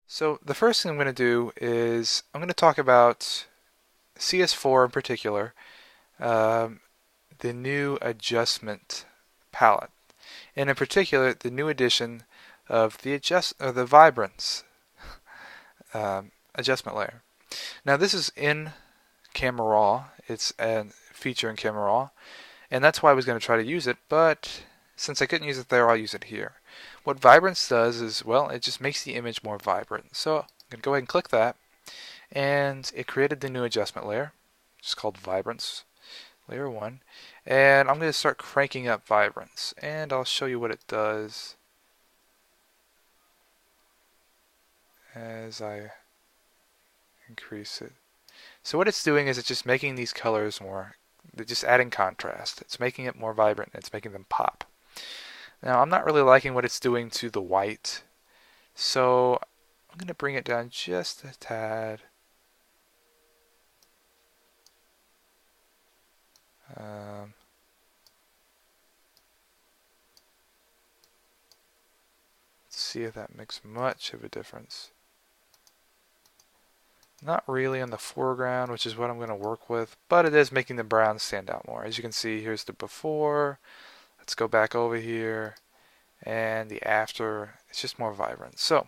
So the first thing I'm going to do is I'm going to talk about CS4 in particular, um, the new adjustment palette, and in particular the new addition of the vibrance adjustment layer. Now this is in Camera Raw. It's a feature in Camera Raw, and that's why I was going to try to use it. But since I couldn't use it there, I'll use it here. What vibrance does is, well, it just makes the image more vibrant. So I'm going to go ahead and click that, and it created the new adjustment layer. It's called Vibrance Layer 1. And I'm going to start cranking up Vibrance, and I'll show you what it does as I increase it. So what it's doing is it's just making these colors more, just adding contrast. It's making it more vibrant, and it's making them pop. Now I'm not really liking what it's doing to the white, so I'm going to bring it down just a tad. Um, let's see if that makes much of a difference. Not really in the foreground, which is what I'm going to work with, but it is making the brown stand out more. As you can see, here's the before. Let's go back over here, and the after. It's just more vibrant. So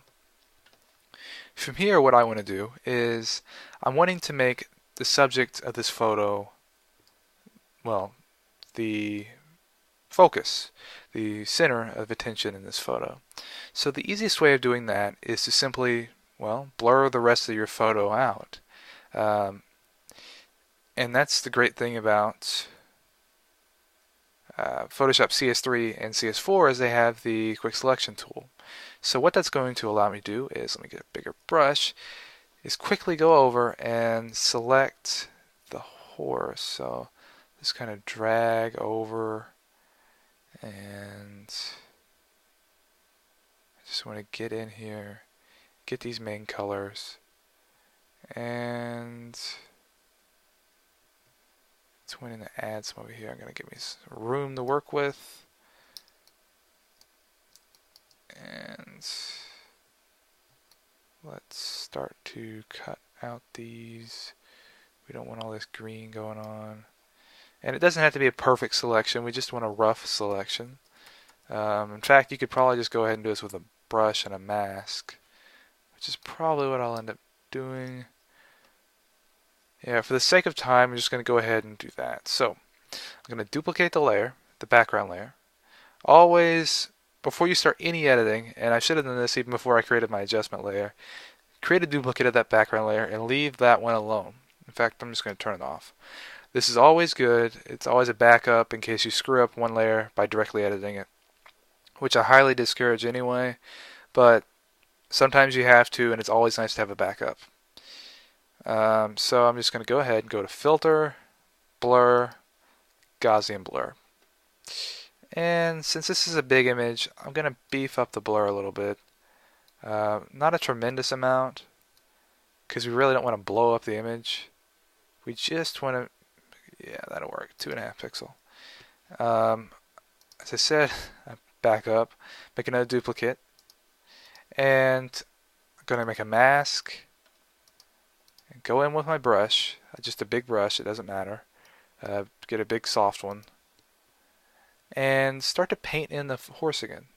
from here, what I want to do is I'm wanting to make the subject of this photo, well, the focus, the center of attention in this photo. So the easiest way of doing that is to simply, well, blur the rest of your photo out. Um, and that's the great thing about Photoshop CS3 and CS4 is they have the quick selection tool. So what that's going to allow me to do is, let me get a bigger brush, is quickly go over and select the horse. So just kind of drag over, and I just want to get in here, get these main colors, and let's went in to add some over here. I'm going to give me some room to work with, and let's start to cut out these. We don't want all this green going on. And it doesn't have to be a perfect selection, we just want a rough selection. In fact, you could probably just go ahead and do this with a brush and a mask, which is probably what I'll end up doing. Yeah, for the sake of time, I'm just going to go ahead and do that. So, I'm going to duplicate the layer, the background layer. Always, before you start any editing, and I should have done this even before I created my adjustment layer, create a duplicate of that background layer and leave that one alone. In fact, I'm just going to turn it off. This is always good. It's always a backup in case you screw up one layer by directly editing it, which I highly discourage anyway, but sometimes you have to, and it's always nice to have a backup. So I'm just going to go ahead and go to Filter, Blur, Gaussian Blur. And since this is a big image, I'm going to beef up the blur a little bit. Not a tremendous amount, because we really don't want to blow up the image. We just want to, yeah, that'll work, 2.5 pixel. As I said, I back up, make another duplicate, and I'm going to make a mask, and go in with my brush, just a big brush, it doesn't matter. Get a big soft one, and start to paint in the horse again.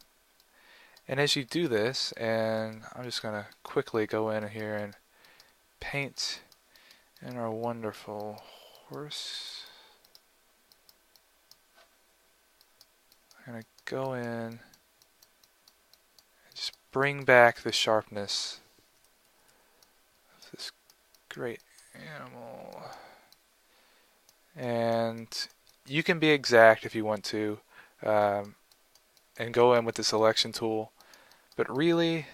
And as you do this, and I'm just going to quickly go in here and paint in our wonderful horse. I'm going to go in and just bring back the sharpness of this great animal. And you can be exact if you want to, and go in with the selection tool. But really,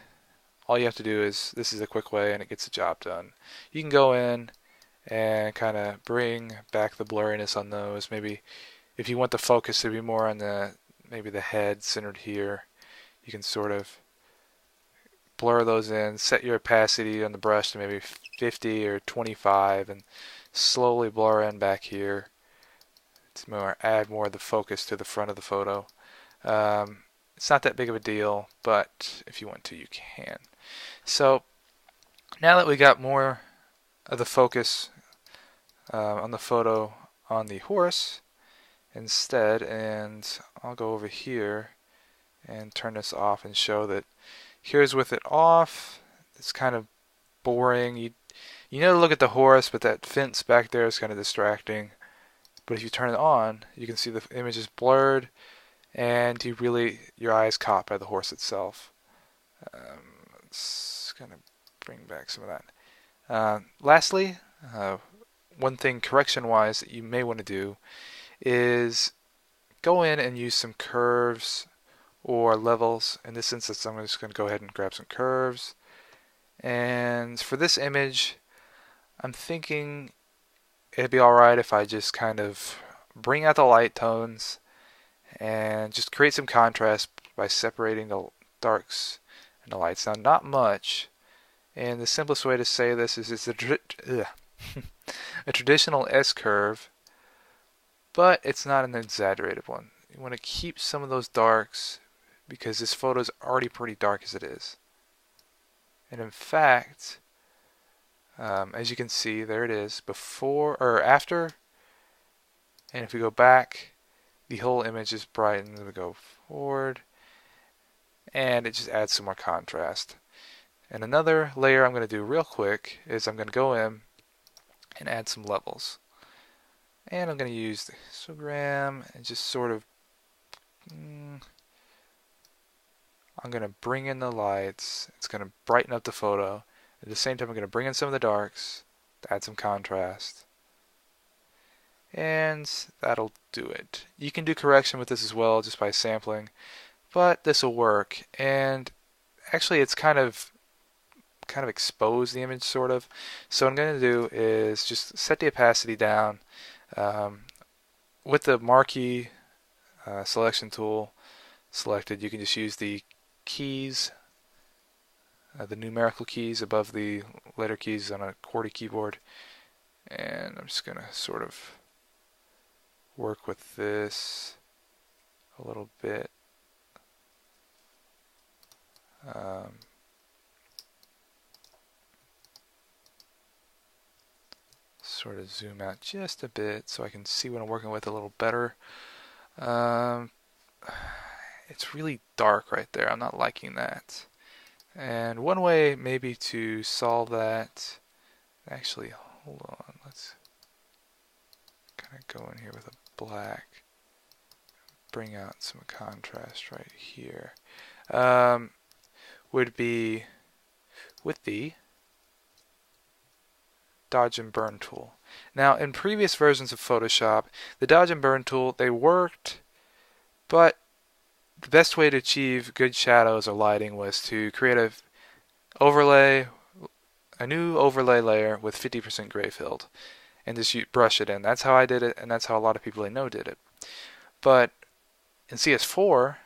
all you have to do is, this is a quick way and it gets the job done. You can go in and kind of bring back the blurriness on those. Maybe if you want the focus to be more on maybe the head centered here, you can sort of blur those in, set your opacity on the brush to maybe 50 or 25, and slowly blur in back here to add more of the focus to the front of the photo. It's not that big of a deal, but if you want to, you can. So Now that we got more of the focus on the photo on the horse instead, and I'll go over here and turn this off and show that here's with it off. It's kind of boring. You know to look at the horse, but that fence back there is kind of distracting. But if you turn it on, you can see the image is blurred, and your eye is caught by the horse itself. Let's kind of bring back some of that. Lastly, one thing correction-wise that you may want to do is go in and use some curves or levels. In this instance, I'm just going to go ahead and grab some curves. And for this image, I'm thinking it'd be alright if I just kind of bring out the light tones and just create some contrast by separating the darks and the lights. Now, not much, and the simplest way to say this is it's a traditional S-curve, but it's not an exaggerated one. You want to keep some of those darks because this photo is already pretty dark as it is. And in fact, as you can see, there it is, before or after. And if we go back, the whole image is brightened. We go forward, and it just adds some more contrast. And another layer I'm going to do real quick is I'm going to go in and add some levels. And I'm going to use the histogram and just sort of, I'm going to bring in the lights. It's going to brighten up the photo. At the same time, I'm going to bring in some of the darks to add some contrast. And that'll do it. You can do correction with this as well just by sampling, but this will work. And actually, it's kind of expose the image sort of. So what I'm going to do is just set the opacity down. With the marquee selection tool selected, you can just use the keys, the numerical keys above the letter keys on a QWERTY keyboard. And I'm just going to sort of work with this a little bit. Sort of zoom out just a bit so I can see what I'm working with a little better. It's really dark right there. I'm not liking that. And one way maybe to solve that, actually, hold on, let's kind of go in here with a black, bring out some contrast right here, would be with the dodge and burn tool. Now, in previous versions of Photoshop, the dodge and burn tool, they worked, but the best way to achieve good shadows or lighting was to create a new overlay layer with 50% gray filled, and just brush it in. That's how I did it, and that's how a lot of people I know did it. But in CS4,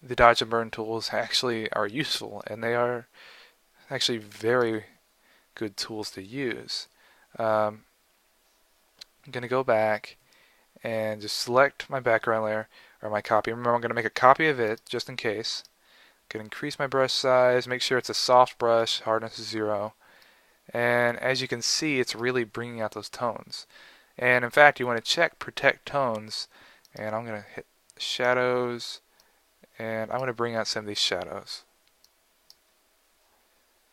the dodge and burn tools actually are useful, and they are actually very good tools to use. I'm going to go back and just select my background layer or my copy. Remember, I'm going to make a copy of it just in case. I'm going to increase my brush size, make sure it's a soft brush, hardness is 0. And as you can see, it's really bringing out those tones. And in fact, you want to check protect tones, and I'm going to hit shadows, and I'm going to bring out some of these shadows.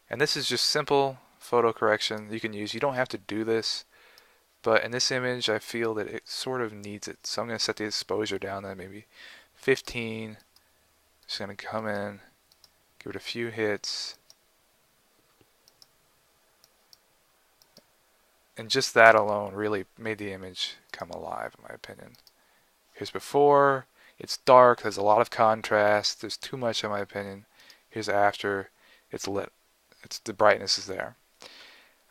And this is just simple photo correction you can use. You don't have to do this, but in this image I feel that it sort of needs it. So I'm going to set the exposure down to maybe 15. Just going to come in, give it a few hits, and just that alone really made the image come alive, in my opinion. Here's before. It's dark, there's a lot of contrast, there's too much in my opinion. Here's after, it's lit. The brightness is there.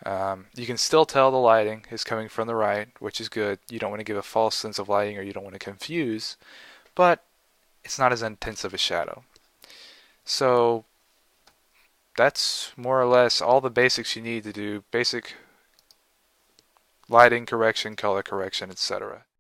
You can still tell the lighting is coming from the right, which is good. You don't want to give a false sense of lighting, or you don't want to confuse, but it's not as intense of a shadow. So that's more or less all the basics you need to do basic lighting correction, color correction, etc.